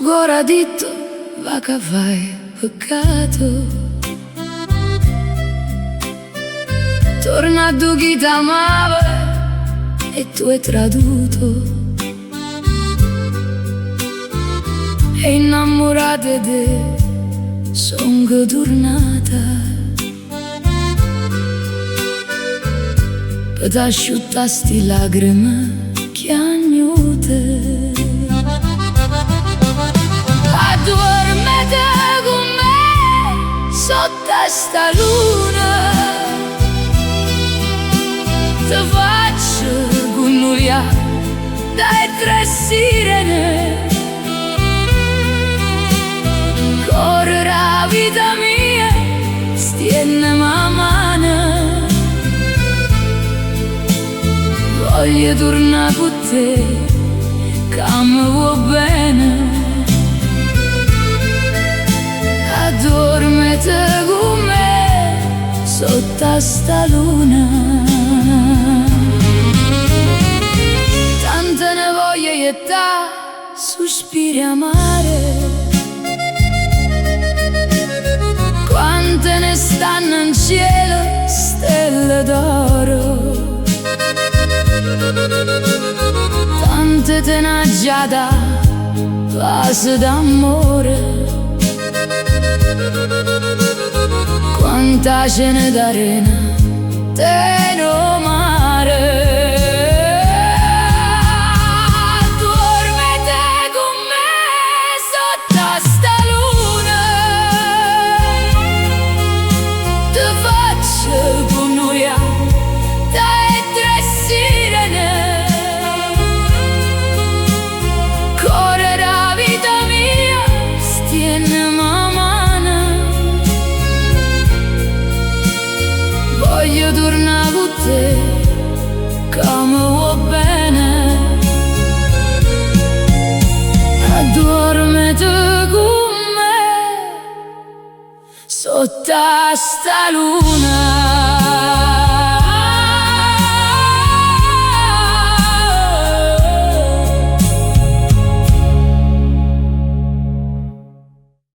Goradito, va che fai peccato. Torna a chi t'amava e tu hai traduto. E innamorata di te son che tornata per t'asciuttare sti lacrime chiagnute. Addormete con me sotto sta luna, ti faccio connugliare dai tre sirene. Corre la vita mia, stienne ma mano. Voglio tornare con te, che mi vuoi bene. Addormete con me sotto sta luna. Tante ne voglio iettare, sospiri amare. Quante ne stanno in cielo, stelle d'oro. Tante te ne ha già da vase d'amore. Quanta cene d'arena te no mare. Voglio tornare con te, che mi vuoi bene. Addormete con me sotto sta luna.